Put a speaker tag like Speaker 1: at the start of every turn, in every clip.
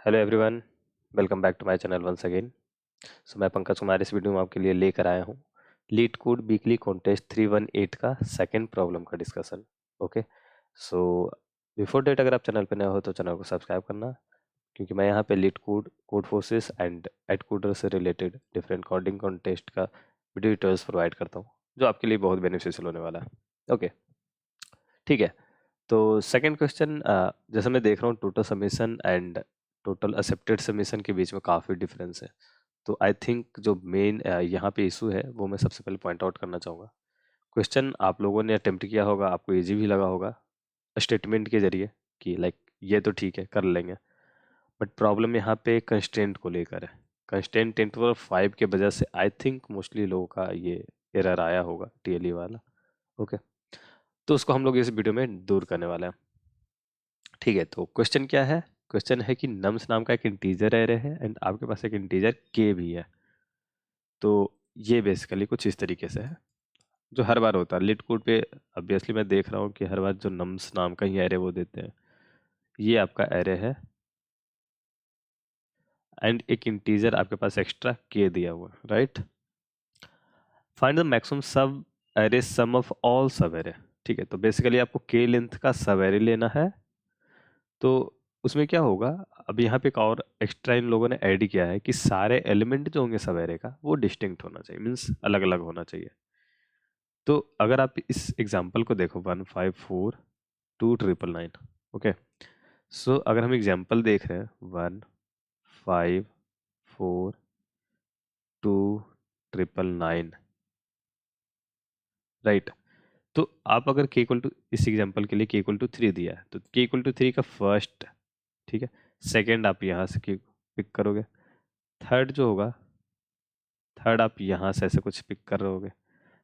Speaker 1: Hello everyone, welcome back to my channel once again. So मैं पंकज कुमार इस video में आपके लिए लेकर आया हूँ लीड कोड वीकली कॉन्टेस्ट 318 का सेकंड प्रॉब्लम का discussion. Okay, so before that अगर आप चैनल पर नए हो तो चैनल को सब्सक्राइब करना, क्योंकि मैं यहाँ पे LeetCode, Codeforces and AtCoder से रिलेटेड डिफरेंट कोडिंग कॉन्टेस्ट का वीडियो ट्यूटोरियल्स प्रोवाइड करता हूँ, जो आपके लिए बहुत बेनिफिशियल होने वाला है। ओके, ठीक है। तो सेकंड क्वेश्चन, जैसे मैं देख रहा हूँ total submission and total accepted submission के बीच में काफ़ी डिफरेंस है। तो आई थिंक जो मेन यहाँ पे इशू है वो मैं सबसे पहले पॉइंट आउट करना चाहूँगा। क्वेश्चन आप लोगों ने अटेम्प्ट किया होगा, आपको इजी भी लगा होगा स्टेटमेंट के जरिए कि लाइक ये तो ठीक है कर लेंगे, बट प्रॉब्लम यहाँ पे कंस्टेंट को लेकर है। कंस्टेंट 10⁵ के वजह से आई थिंक मोस्टली लोगों का ये एरर आया होगा टीएलई वाला। ओके, तो उसको हम लोग इस वीडियो में दूर करने वाले हैं। ठीक है, तो क्वेश्चन क्या है? क्वेश्चन है कि नम्स नाम का एक इंटीजर एरे है एंड आपके पास एक इंटीजर के भी है। तो ये बेसिकली कुछ इस तरीके से है जो हर बार होता है लीड कोड पे। ऑब्वियसली मैं देख रहा हूँ कि हर बार जो नम्स नाम का ही एरे वो देते हैं। ये आपका एरे है एंड एक इंटीजर आपके पास एक्स्ट्रा के दिया हुआ, राइट। फाइंड द मैक्सिमम सब एरे सम ऑफ ऑल सब एरे। ठीक है, तो बेसिकली आपको के लेंथ का सब एरे लेना है। तो उसमें क्या होगा, अब यहाँ पे एक और एक्स्ट्रा इन लोगों ने ऐड किया है कि सारे एलिमेंट जो होंगे सब एरे का वो डिस्टिंक्ट होना चाहिए, मीन्स अलग अलग होना चाहिए। तो अगर आप इस एग्जांपल को देखो 1542999, ओके, सो अगर हम एग्जांपल देख रहे हैं 1542999, राइट। तो आप अगर के इक्वल टू, इस एग्जांपल के लिए के इक्वल टू 3 दिया है तो के इक्वल टू 3 का फर्स्ट, ठीक है, सेकेंड आप यहाँ से पिक करोगे, थर्ड जो होगा, थर्ड आप यहाँ से ऐसे कुछ पिक कर रहोगे,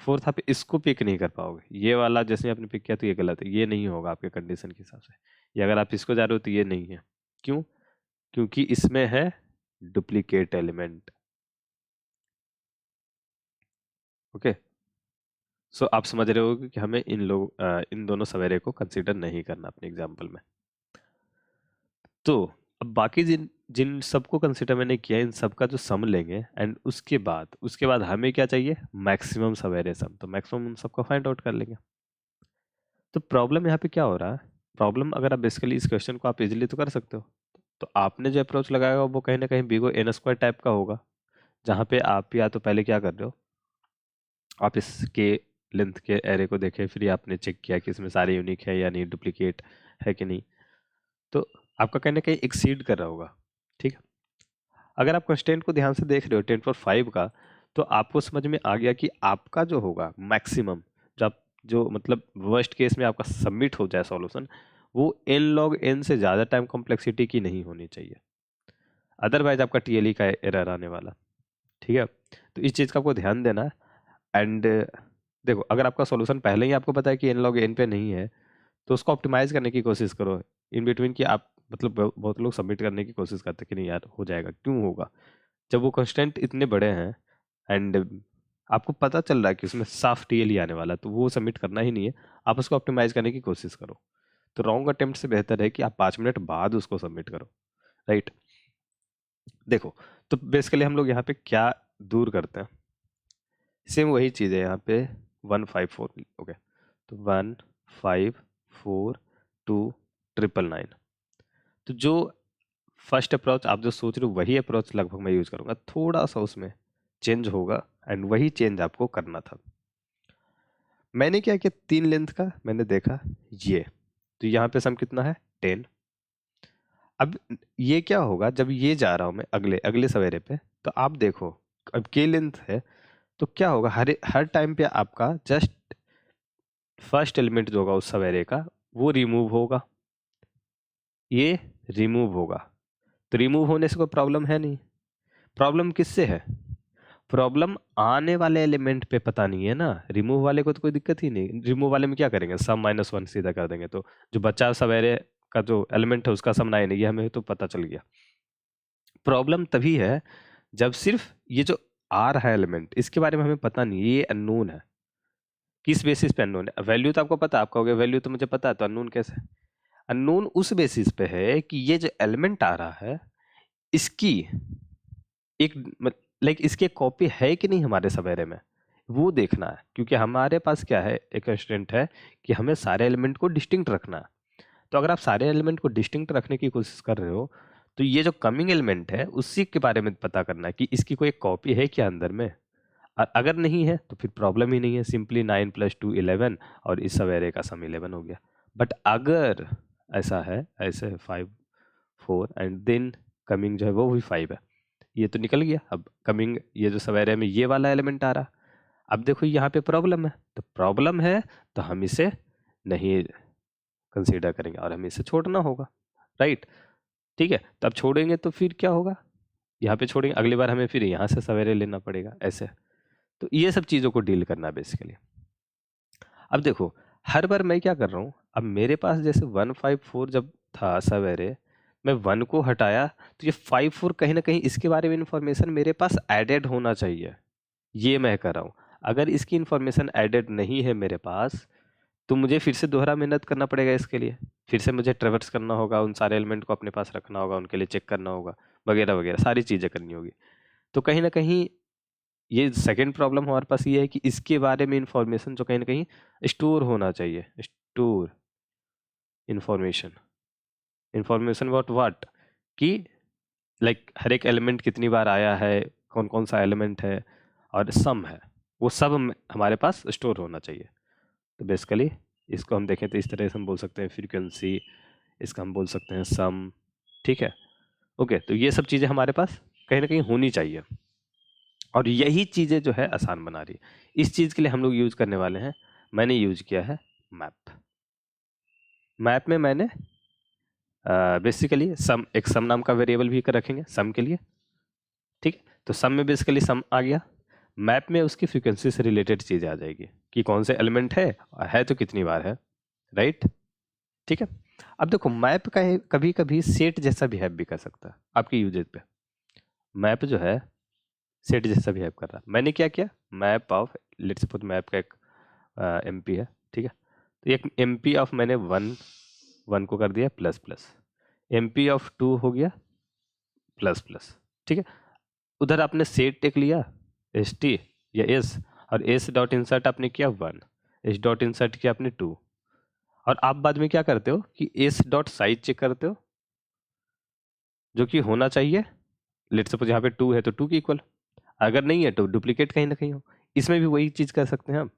Speaker 1: फोर्थ आप इसको पिक नहीं कर पाओगे। ये वाला जैसे आपने पिक किया तो ये गलत है, ये नहीं होगा आपके कंडीशन के हिसाब से। या अगर आप इसको जा रहे हो तो ये नहीं है। क्यों? क्योंकि इसमें है डुप्लीकेट एलिमेंट। ओके, सो आप समझ रहे हो कि हमें इन दोनों सवेरे को कंसीडर नहीं करना अपने एग्जाम्पल में। तो अब बाकी जिन जिन सबको कंसिडर मैंने किया, इन सब का जो सम लेंगे एंड उसके बाद हमें क्या चाहिए, मैक्सिमम सवेरे सम। तो मैक्सिमम उन सबका फाइंड आउट कर लेंगे। तो प्रॉब्लम यहाँ पे क्या हो रहा है, प्रॉब्लम अगर आप बेसिकली इस क्वेश्चन को आप इजीली तो कर सकते हो। तो आपने जो अप्रोच लगाया होगा वो कहीं ना कहीं बिगो एन स्क्वायर टाइप का होगा, जहाँ पे आप या तो पहले क्या कर रहे हो, आप इसके लेंथ के एरे को देखे, फिर आपने चेक किया कि इसमें सारे यूनिक है या नहीं, डुप्लीकेट है कि नहीं। तो आपका कहीं ना कहीं एक्सीड कर रहा होगा। ठीक है, अगर आप कंस्टेंट को ध्यान से देख रहे हो 10⁵ का, तो आपको समझ में आ गया कि आपका जो होगा मैक्सिमम, जो मतलब वर्स्ट केस में आपका सबमिट हो जाए सॉल्यूशन, वो n log n से ज़्यादा टाइम कॉम्प्लेक्सिटी की नहीं होनी चाहिए, अदरवाइज आपका टीएलई का एरर आने वाला। ठीक है, तो इस चीज़ का आपको ध्यान देना है। एंड देखो, अगर आपका सॉल्यूशन पहले ही आपको पता है कि n log n पे नहीं है, तो उसको ऑप्टिमाइज करने की कोशिश करो इन बिटवीन, कि आप मतलब बहुत लोग सबमिट करने की कोशिश करते हैं कि नहीं यार हो जाएगा, क्यों होगा जब वो कंस्टेंट इतने बड़े हैं एंड आपको पता चल रहा है कि उसमें साफ टीएलई आने वाला है, तो वो सबमिट करना ही नहीं है। आप उसको ऑप्टिमाइज करने की कोशिश करो। तो रॉन्ग अटेम्प्ट से बेहतर है कि आप 5 मिनट बाद उसको सबमिट करो, राइट। देखो, तो बेसिकली हम लोग यहाँ पे क्या दूर करते हैं, सेम वही चीज़ है यहाँ पे 154, ओके, तो 1542999। तो जो फर्स्ट अप्रोच आप जो सोच रहे हो वही अप्रोच लगभग मैं यूज करूंगा, थोड़ा सा उसमें चेंज होगा एंड वही चेंज आपको करना था। मैंने क्या किया, 3 लेंथ का मैंने देखा ये, तो यहाँ पे सम कितना है 10। अब ये क्या होगा, जब ये जा रहा हूं मैं अगले अगले सवेरे पे, तो आप देखो अब के लेंथ है, तो क्या होगा, हर हर टाइम पे आपका जस्ट फर्स्ट एलिमेंट जो होगा उस सवेरे का वो रिमूव होगा, ये रिमूव होगा। तो रिमूव होने से कोई प्रॉब्लम है नहीं। प्रॉब्लम किससे है, प्रॉब्लम आने वाले एलिमेंट पे पता नहीं है ना। रिमूव वाले को तो कोई दिक्कत ही नहीं, रिमूव वाले में क्या करेंगे, सम -1 सीधा कर देंगे, तो जो बचा सवेरे का जो एलिमेंट है उसका सम 9 है, ये हमें तो पता चल गया। प्रॉब्लम तभी है जब सिर्फ ये जो आ रहा है एलिमेंट, इसके बारे में हमें पता नहीं, ये अननोन है। किस बेसिस पे अननोन है, वैल्यू तो आपको पता, आप कहोगे वैल्यू तो मुझे पता है, तो अननोन कैसे? अननोन उस बेसिस पे है कि ये जो एलिमेंट आ रहा है इसकी एक लाइक इसकी एक कॉपी है कि नहीं हमारे सवेरे में, वो देखना है। क्योंकि हमारे पास क्या है, एक कंस्ट्रेंट है कि हमें सारे एलिमेंट को डिस्टिंक्ट रखना है। तो अगर आप सारे एलिमेंट को डिस्टिंक्ट रखने की कोशिश कर रहे हो, तो ये जो कमिंग एलिमेंट है उसी के बारे में पता करना है कि इसकी कोई कॉपी है क्या अंदर में। अगर नहीं है तो फिर प्रॉब्लम ही नहीं है, सिंपली 9 + 2 11 और इस सवेरे का सम 11 हो गया। बट अगर ऐसा है, ऐसे 5 4 एंड देन कमिंग जो है वो भी 5 है, ये तो निकल गया। अब कमिंग ये जो सवेरे में ये वाला एलिमेंट आ रहा, अब देखो यहाँ पे प्रॉब्लम है, तो प्रॉब्लम है तो हम इसे नहीं कंसीडर करेंगे और हमें इसे छोड़ना होगा, राइट। ठीक है, तो अब छोड़ेंगे तो फिर क्या होगा, यहाँ पे छोड़ेंगे, अगली बार हमें फिर यहाँ से सवेरे लेना पड़ेगा ऐसे। तो ये सब चीज़ों को डील करना बेसिकली। अब देखो हर बार मैं क्या कर रहा हूँ, अब मेरे पास जैसे 154 जब था सवेरे, मैं 1 को हटाया तो ये 54 कहीं ना कहीं इसके बारे में इंफॉर्मेशन मेरे पास एडेड होना चाहिए, ये मैं कर रहा हूँ। अगर इसकी इंफॉर्मेशन एडेड नहीं है मेरे पास, तो मुझे फिर से दोहरा मेहनत करना पड़ेगा इसके लिए, फिर से मुझे ट्रेवर्स करना होगा, उन सारे एलिमेंट को अपने पास रखना होगा, उनके लिए चेक करना होगा, वगैरह वगैरह सारी चीज़ें करनी होगी। तो कहीं ना कहीं ये सेकंड प्रॉब्लम हमारे पास ये है कि इसके बारे में इंफॉर्मेशन जो कहीं ना कहीं स्टोर होना चाहिए, store information. Information about what, कि लाइक हर एक एलिमेंट कितनी बार आया है, कौन कौन सा एलिमेंट है और सम है, वो सब हमारे पास स्टोर होना चाहिए। तो बेसिकली इसको हम देखें तो इस तरह से हम बोल सकते हैं फ्रीक्वेंसी, इसका हम बोल सकते हैं सम, ठीक है। ओके, तो ये सब चीज़ें हमारे पास कहीं ना कहीं होनी चाहिए, और यही चीज़ें जो है आसान बना रही है। इस चीज़ के लिए हम लोग यूज़ करने वाले हैं, मैंने यूज किया है मैप। मैप में मैंने बेसिकली सम, एक सम नाम का वेरिएबल भी रखेंगे सम के लिए, ठीक है। तो सम में बेसिकली सम आ गया, मैप में उसकी फ्रीक्वेंसी से रिलेटेड चीज़ें आ जाएगी कि कौन से एलिमेंट है तो कितनी बार है, राइट, ठीक है। अब देखो मैप का कभी कभी सेट जैसा बिहेव भी कर सकता है आपकी यूजेज पे। मैप जो है सेट जैसा बिहेव कर रहा है। मैंने क्या किया, map of, let's suppose map का एक एमपी है, ठीक है। तो एक एमपी ऑफ मैंने 1 को कर दिया प्लस प्लस, एमपी ऑफ 2 हो गया प्लस प्लस, ठीक है। उधर आपने सेट टेक लिया एस टी या एस, और एस डॉट इंसर्ट आपने किया 1, एस डॉट इंसर्ट किया आपने 2, और आप बाद में क्या करते हो कि एस डॉट साइज चेक करते हो, जो कि होना चाहिए, लेट्स सपोज यहाँ पे 2 है तो 2 की इक्वल, अगर नहीं है तो डुप्लीकेट कहीं ना कहीं हो। इसमें भी वही चीज कर सकते हैं हम,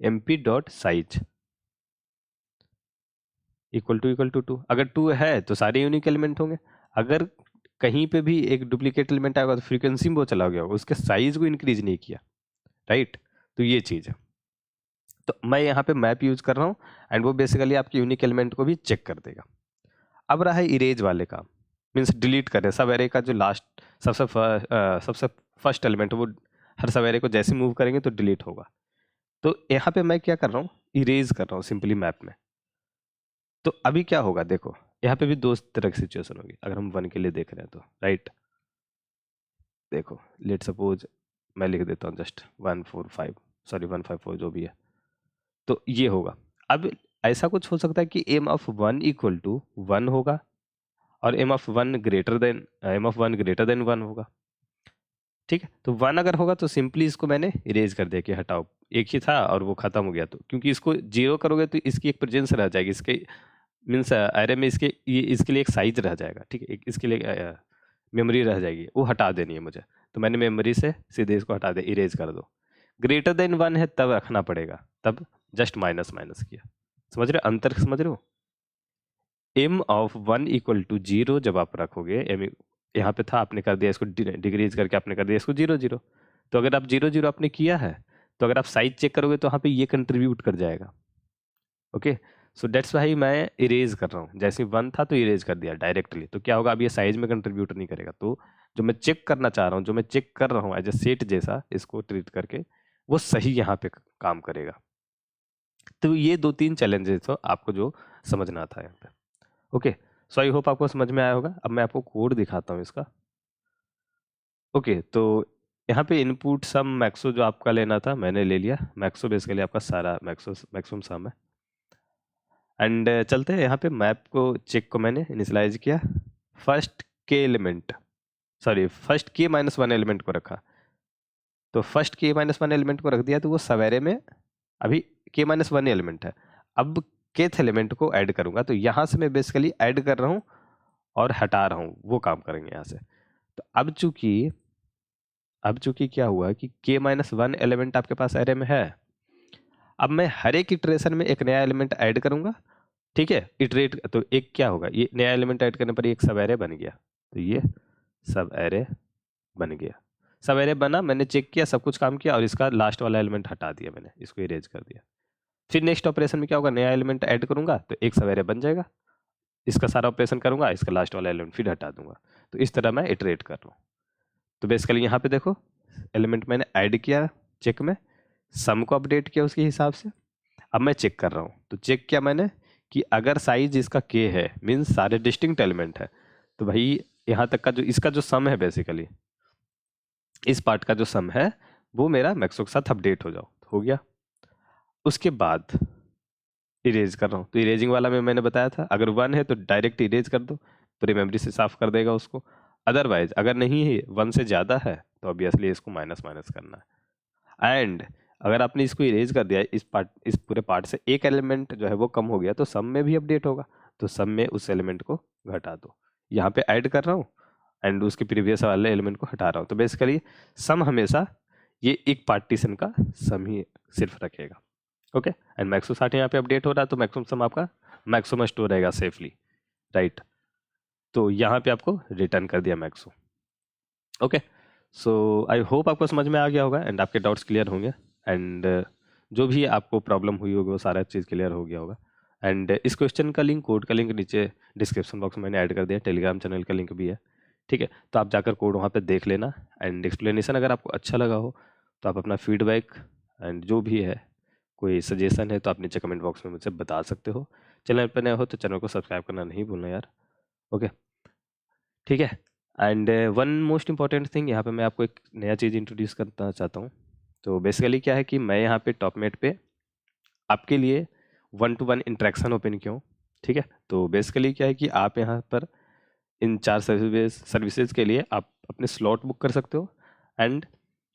Speaker 1: M P dot size equal to 2, अगर 2 है तो सारे यूनिक एलिमेंट होंगे, अगर कहीं पे भी एक डुप्लीकेट एलिमेंट आएगा तो फ्रीक्वेंसी में वो चला गया होगा, उसके साइज को इंक्रीज नहीं किया, राइट। तो ये चीज़ है। तो मैं यहाँ पे मैप यूज कर रहा हूँ, एंड वो बेसिकली आपके यूनिक एलिमेंट को भी चेक कर देगा। अब रहा है इरेज वाले काम, मीन्स डिलीट करें सब एरे का जो लास्ट सबसे फर्स्ट एलिमेंट वो हर सब एरे को जैसे मूव करेंगे तो डिलीट होगा। तो यहाँ पे मैं क्या कर रहा हूँ, इरेज कर रहा हूँ सिंपली मैप में। तो अभी क्या होगा देखो, यहाँ पे भी दो तरह की सिचुएशन होगी अगर हम 1 के लिए देख रहे हैं तो, राइट। देखो लेट सपोज मैं लिख देता हूँ जस्ट 145, सॉरी 154 जो भी है, तो ये होगा। अब ऐसा कुछ हो सकता है कि एम ऑफ 1 इक्वल टू 1 होगा और एम ऑफ 1 ग्रेटर देन 1 होगा, ठीक है। तो 1 अगर होगा तो सिंपली इसको मैंने इरेज कर दिया कि हटाओ, एक ही था और वो खत्म हो गया। तो क्योंकि इसको 0 करोगे तो इसकी एक प्रेजेंस रह जाएगी, इसके मीन्स एरे में इसके ये इसके लिए एक साइज रह जाएगा, ठीक है, इसके लिए मेमोरी रह जाएगी, वो हटा देनी है मुझे। तो मैंने मेमोरी से सीधे इसको हटा दे, इरेज कर दो। ग्रेटर देन 1 है तब रखना पड़ेगा, तब जस्ट माइनस माइनस किया, समझ रहे अंतर, समझ रहे हो। एम ऑफ 1 इक्वल टू 0 जब आप रखोगे, एम यहाँ पे था आपने कर दिया इसको डिक्रीज करके आपने कर दिया इसको 0 0। तो अगर आप 0 0 आपने किया है तो अगर आप साइज चेक करोगे तो यहाँ पे ये कंट्रीब्यूट कर जाएगा, ओके। सो डेट्स वाई मैं इरेज कर रहा हूँ, जैसे 1 था तो इरेज कर दिया डायरेक्टली। तो क्या होगा, अब ये साइज में कंट्रीब्यूट नहीं करेगा। तो जो मैं चेक करना चाह रहा हूँ, जो मैं चेक कर रहा हूँ एज ए सेट जैसा इसको ट्रीट करके, वो सही यहाँ पे काम करेगा। तो ये 2-3 चैलेंजेस हो आपको जो समझना था यहाँ पे, ओके। सो आई होप आपको समझ में आया होगा। अब मैं आपको कोड दिखाता हूँ इसका, ओके। तो यहाँ पे इनपुट सम मैक्सो जो आपका लेना था मैंने ले लिया, मैक्सो बेसिकली आपका सारा मैक्सिमम सम है। एंड चलते हैं यहाँ पे मैप को चेक को मैंने इनिशलाइज किया, फर्स्ट के element sorry first k-1 element को रखा, तो फर्स्ट k-1 एलिमेंट को रख दिया, तो वो सवेरे में अभी k-1 एलिमेंट है। अब kth एलिमेंट को ऐड करूंगा, तो यहां से मैं बेसिकली ऐड कर रहा हूं और हटा रहा हूं, वो काम करेंगे यहां से। तो अब चूंकि क्या हुआ कि k-1 एलिमेंट आपके पास एरे में है, अब मैं हर एक इटरेशन में एक नया एलिमेंट ऐड करूंगा, ठीक है, इटरेट, तो एक क्या होगा, ये नया एलिमेंट ऐड करने पर एक सब एरे बन गया, तो ये सब एरे बन गया। सब एरे बना, मैंने चेक किया, सब कुछ काम किया, और इसका लास्ट वाला एलिमेंट हटा दिया मैंने, इसको इरेज कर दिया। फिर नेक्स्ट ऑपरेशन में क्या होगा, नया एलिमेंट ऐड करूंगा तो एक सब एरे बन जाएगा, इसका सारा ऑपरेशन करूंगा, इसका लास्ट वाला एलिमेंट फिर हटा दूंगा। तो इस तरह मैं इटरेट कर रहा हूँ। तो बेसिकली यहाँ पे देखो, एलिमेंट मैंने ऐड किया चेक में, सम को अपडेट किया उसके हिसाब से। अब मैं चेक कर रहा हूँ, तो चेक किया मैंने कि अगर साइज इसका k है, मीन्स सारे डिस्टिंक्ट एलिमेंट है, तो भाई यहाँ तक का जो इसका जो सम है, बेसिकली इस पार्ट का जो सम है, वो मेरा मैक्सो के साथ अपडेट हो गया। उसके बाद इरेज कर रहा हूँ, तो इरेजिंग वाला में मैंने बताया था, अगर 1 है तो डायरेक्ट इरेज कर दो, पूरी मेमोरी से साफ कर देगा उसको। अदरवाइज अगर नहीं है, 1 से ज़्यादा है, तो ऑब्वियसली इसको माइनस माइनस करना है। एंड अगर आपने इसको इरेज कर दिया, इस पूरे पार्ट से एक एलिमेंट जो है वो कम हो गया, तो सम में भी अपडेट होगा, तो सम में उस एलिमेंट को घटा दो। यहाँ पे ऐड कर रहा हूँ एंड उसके प्रीवियस वाले एलिमेंट को हटा रहा हूँ। तो बेसिकली सम हमेशा ये एक पार्टीशन का सम ही सिर्फ रखेगा। ओके, एंड मैक्सो 60 यहाँ पे अपडेट हो रहा है, तो मैक्सिमम सम आपका मैक्सिमम स्टोर रहेगा सेफली, राइट। तो यहाँ पे आपको रिटर्न कर दिया Maxo. Okay, so I hope आपको समझ में आ गया होगा एंड आपके डाउट्स क्लियर होंगे, एंड जो भी आपको प्रॉब्लम हुई होगी वो सारा चीज़ क्लियर हो गया होगा। एंड इस क्वेश्चन का लिंक, कोड का लिंक नीचे डिस्क्रिप्शन बॉक्स में मैंने ऐड कर दिया, टेलीग्राम चैनल का लिंक भी है, ठीक है। तो आप जाकर कोड वहाँ पे देख लेना, एंड एक्सप्लेनेशन अगर आपको अच्छा लगा हो तो आप अपना फीडबैक एंड जो भी है, कोई सजेशन है तो आप नीचे कमेंट बॉक्स में मुझसे बता सकते हो। चैनल पर नए हो तो चैनल को सब्सक्राइब करना नहीं भूलना यार। ओके, ठीक है। And one most important thing, यहाँ पे मैं आपको एक नया चीज़ इंट्रोड्यूस करना चाहता हूँ। तो बेसिकली क्या है कि मैं यहाँ पे टॉपमेट पे आपके लिए 1-to-1 इंटरेक्शन ओपन किया हूँ, ठीक है। तो बेसिकली क्या है कि आप यहाँ पर इन 4 सर्विसेज के लिए आप अपने स्लॉट बुक कर सकते हो, एंड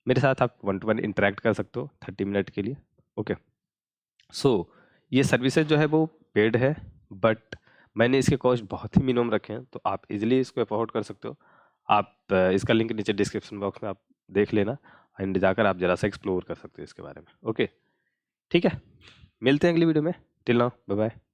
Speaker 1: मेरे साथ आप 1-to-1 इंटरेक्ट कर सकते हो 30 मिनट के लिए। ओके, सो ये सर्विसेज जो है वो पेड है, बट मैंने इसके कॉस्ट बहुत ही मिनिमम रखे हैं, तो आप इजीली इसको अफोर्ड कर सकते हो। आप इसका लिंक नीचे डिस्क्रिप्शन बॉक्स में आप देख लेना, एंड जाकर आप जरा सा एक्सप्लोर कर सकते हो इसके बारे में। ओके, ठीक है, मिलते हैं अगली वीडियो में। Till now, bye bye.